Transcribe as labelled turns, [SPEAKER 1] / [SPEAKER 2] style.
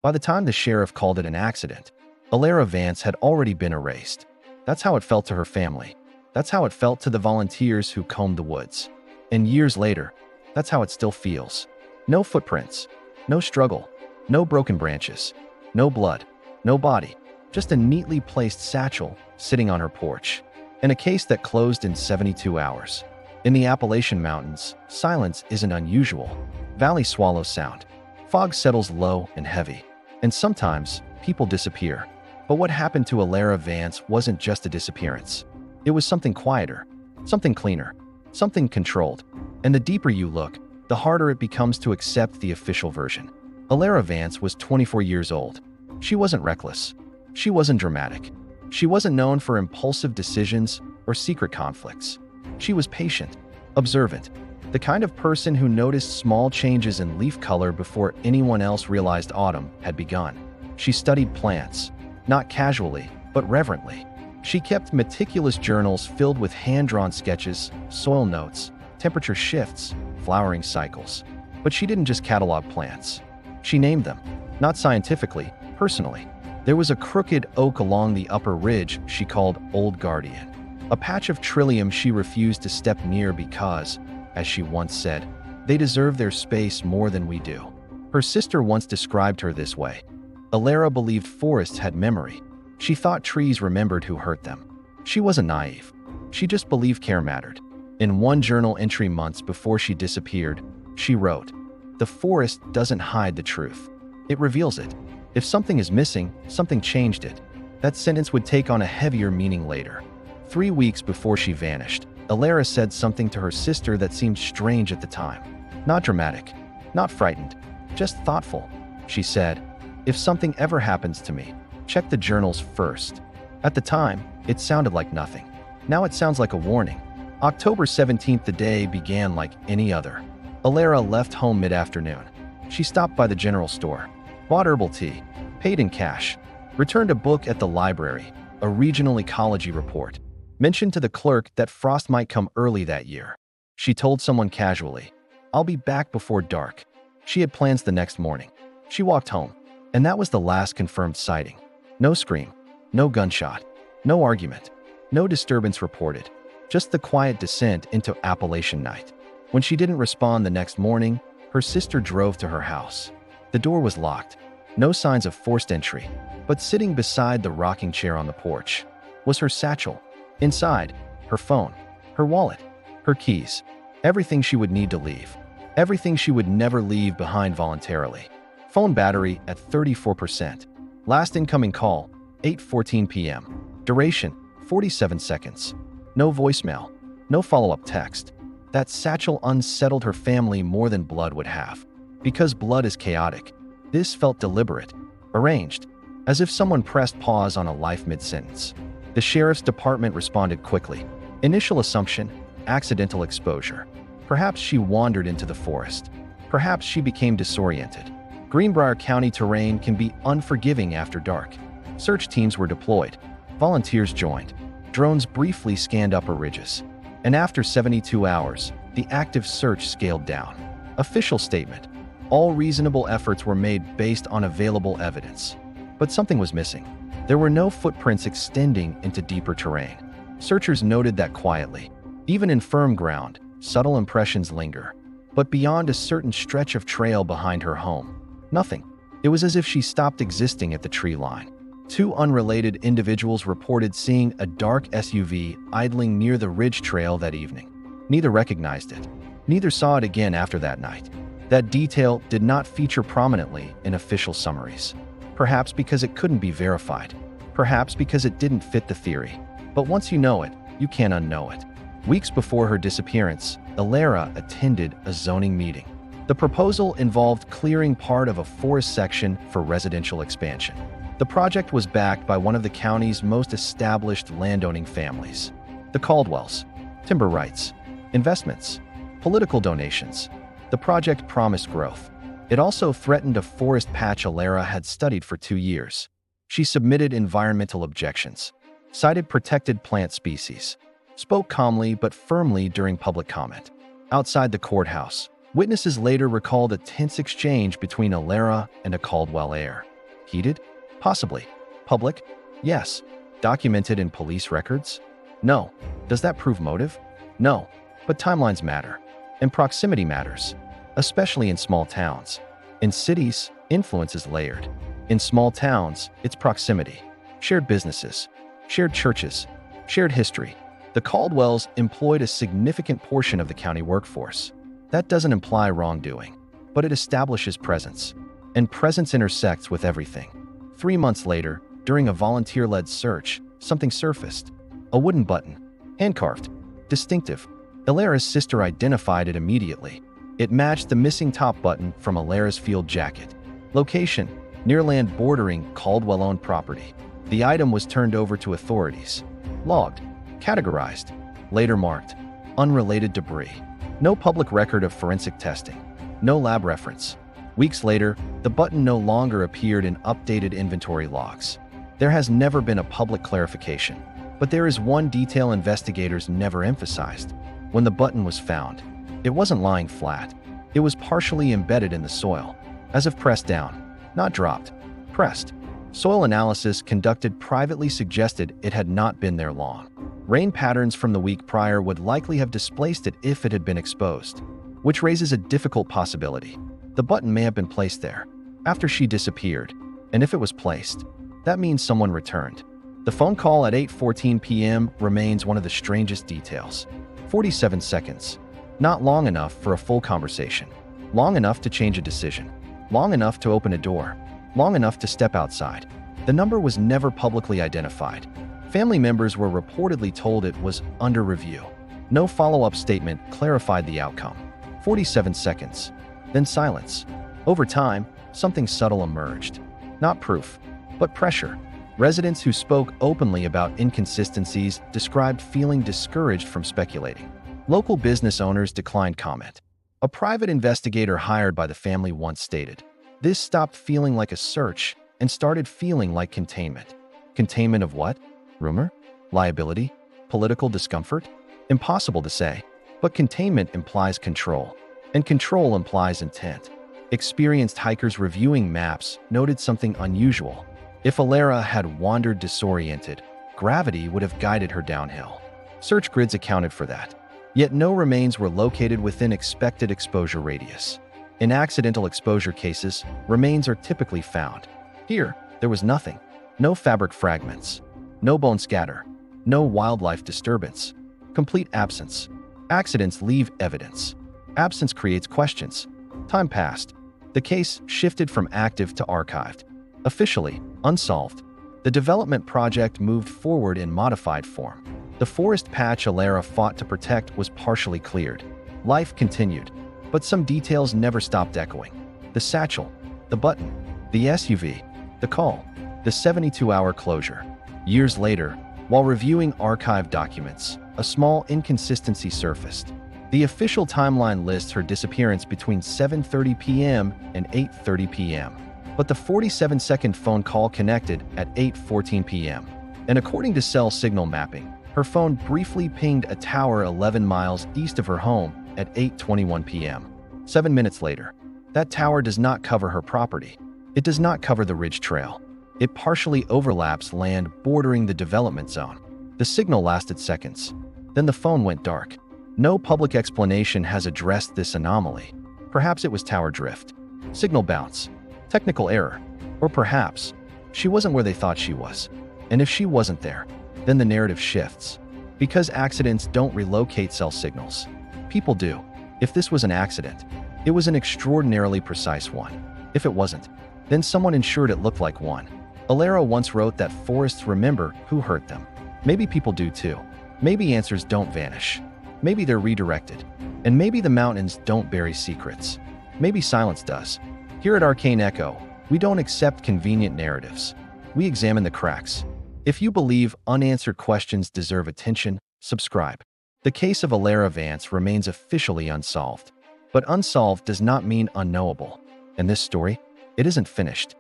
[SPEAKER 1] By the time the sheriff called it an accident, Elara Vance had already been erased. That's how it felt to her family. That's how it felt to the volunteers who combed the woods. And years later, that's how it still feels. No footprints, no struggle, no broken branches, no blood, no body, just a neatly placed satchel sitting on her porch. And a case that closed in 72 hours. In the Appalachian Mountains, silence isn't unusual. Valley swallows sound. Fog settles low and heavy. And sometimes, people disappear. But what happened to Elara Vance wasn't just a disappearance. It was something quieter, something cleaner, something controlled. And the deeper you look, the harder it becomes to accept the official version. Elara Vance was 24 years old. She wasn't reckless. She wasn't dramatic. She wasn't known for impulsive decisions or secret conflicts. She was patient, observant, the kind of person who noticed small changes in leaf color before anyone else realized autumn had begun. She studied plants, not casually, but reverently. She kept meticulous journals filled with hand-drawn sketches, soil notes, temperature shifts, flowering cycles. But she didn't just catalog plants. She named them, not scientifically, personally. There was a crooked oak along the upper ridge she called Old Guardian, a patch of trillium she refused to step near because, as she once said, they deserve their space more than we do. Her sister once described her this way. Elara believed forests had memory. She thought trees remembered who hurt them. She wasn't naive. She just believed care mattered. In one journal entry months before she disappeared, she wrote, "The forest doesn't hide the truth. It reveals it. If something is missing, something changed it." That sentence would take on a heavier meaning later. 3 weeks before she vanished, Elara said something to her sister that seemed strange at the time. Not dramatic, not frightened, just thoughtful. She said, "If something ever happens to me, check the journals first." At the time, it sounded like nothing. Now it sounds like a warning. October 17th, the day began like any other. Elara left home mid-afternoon. She stopped by the general store, bought herbal tea, paid in cash, returned a book at the library, a regional ecology report, mentioned to the clerk that frost might come early that year. She told someone casually, "I'll be back before dark." She had plans the next morning. She walked home, and that was the last confirmed sighting. No scream, no gunshot, no argument, no disturbance reported, just the quiet descent into Appalachian night. When she didn't respond the next morning, her sister drove to her house. The door was locked, no signs of forced entry, but sitting beside the rocking chair on the porch was her satchel. Inside, her phone, her wallet, her keys, everything she would need to leave, everything she would never leave behind voluntarily. Phone battery at 34%. Last incoming call, 8:14 p.m. Duration, 47 seconds. No voicemail, no follow-up text. That satchel unsettled her family more than blood would have. Because blood is chaotic, this felt deliberate, arranged, as if someone pressed pause on a life mid-sentence. The sheriff's department responded quickly. Initial assumption, accidental exposure. Perhaps she wandered into the forest. Perhaps she became disoriented. Greenbrier County terrain can be unforgiving after dark. Search teams were deployed. Volunteers joined. Drones briefly scanned upper ridges. And after 72 hours, the active search scaled down. Official statement. All reasonable efforts were made based on available evidence. But something was missing. There were no footprints extending into deeper terrain. Searchers noted that quietly. Even in firm ground, subtle impressions linger. But beyond a certain stretch of trail behind her home, nothing. It was as if she stopped existing at the tree line. 2 unrelated individuals reported seeing a dark SUV idling near the ridge trail that evening. Neither recognized it. Neither saw it again after that night. That detail did not feature prominently in official summaries. Perhaps because it couldn't be verified. Perhaps because it didn't fit the theory. But once you know it, you can't unknow it. Weeks before her disappearance, Elara attended a zoning meeting. The proposal involved clearing part of a forest section for residential expansion. The project was backed by one of the county's most established landowning families. The Caldwells. Timber rights, investments, political donations. The project promised growth. It also threatened a forest patch Elara had studied for 2 years. She submitted environmental objections, cited protected plant species, spoke calmly but firmly during public comment. Outside the courthouse, witnesses later recalled a tense exchange between Elara and a Caldwell heir. Heated? Possibly. Public? Yes. Documented in police records? No. Does that prove motive? No. But timelines matter. And proximity matters. Especially in small towns. In cities, influence is layered. In small towns, it's proximity. Shared businesses. Shared churches. Shared history. The Caldwells employed a significant portion of the county workforce. That doesn't imply wrongdoing, but it establishes presence. And presence intersects with everything. 3 months later, during a volunteer-led search, something surfaced. A wooden button. Hand-carved. Distinctive. Elara's sister identified it immediately. It matched the missing top button from Elara's field jacket. Location: near land bordering Caldwell-owned property. The item was turned over to authorities. Logged. Categorized. Later marked. Unrelated debris. No public record of forensic testing. No lab reference. Weeks later, the button no longer appeared in updated inventory logs. There has never been a public clarification. But there is one detail investigators never emphasized. When the button was found, it wasn't lying flat. It was partially embedded in the soil, as if pressed down, not dropped, pressed. Soil analysis conducted privately suggested it had not been there long. Rain patterns from the week prior would likely have displaced it if it had been exposed, which raises a difficult possibility. The button may have been placed there after she disappeared, and if it was placed, that means someone returned. The phone call at 8:14 p.m. remains one of the strangest details. 47 seconds. Not long enough for a full conversation. Long enough to change a decision. Long enough to open a door. Long enough to step outside. The number was never publicly identified. Family members were reportedly told it was under review. No follow-up statement clarified the outcome. 47 seconds. Then silence. Over time, something subtle emerged. Not proof, but pressure. Residents who spoke openly about inconsistencies described feeling discouraged from speculating. Local business owners declined comment. A private investigator hired by the family once stated, "This stopped feeling like a search and started feeling like containment." Containment of what? Rumor? Liability? Political discomfort? Impossible to say. But containment implies control, and control implies intent. Experienced hikers reviewing maps noted something unusual. If Elara had wandered disoriented, gravity would have guided her downhill. Search grids accounted for that. Yet no remains were located within expected exposure radius. In accidental exposure cases, remains are typically found. Here, there was nothing. No fabric fragments. No bone scatter. No wildlife disturbance. Complete absence. Accidents leave evidence. Absence creates questions. Time passed. The case shifted from active to archived. Officially, unsolved. The development project moved forward in modified form. The forest patch Elara fought to protect was partially cleared. Life continued, but some details never stopped echoing. The satchel, the button, the SUV, the call, the 72-hour closure. Years later, while reviewing archive documents, a small inconsistency surfaced. The official timeline lists her disappearance between 7:30 p.m. and 8:30 p.m., but the 47-second phone call connected at 8:14 p.m. And according to cell signal mapping, her phone briefly pinged a tower 11 miles east of her home at 8:21 p.m. 7 minutes later, that tower does not cover her property. It does not cover the ridge trail. It partially overlaps land bordering the development zone. The signal lasted seconds. Then the phone went dark. No public explanation has addressed this anomaly. Perhaps it was tower drift, signal bounce, technical error, or perhaps she wasn't where they thought she was. And if she wasn't there, then the narrative shifts. Because accidents don't relocate cell signals. People do. If this was an accident, it was an extraordinarily precise one. If it wasn't, then someone ensured it looked like one. Elara once wrote that forests remember who hurt them. Maybe people do too. Maybe answers don't vanish. Maybe they're redirected. And maybe the mountains don't bury secrets. Maybe silence does. Here at Arcane Echo, we don't accept convenient narratives. We examine the cracks. If you believe unanswered questions deserve attention, subscribe. The case of Elara Vance remains officially unsolved. But unsolved does not mean unknowable. And this story, it isn't finished.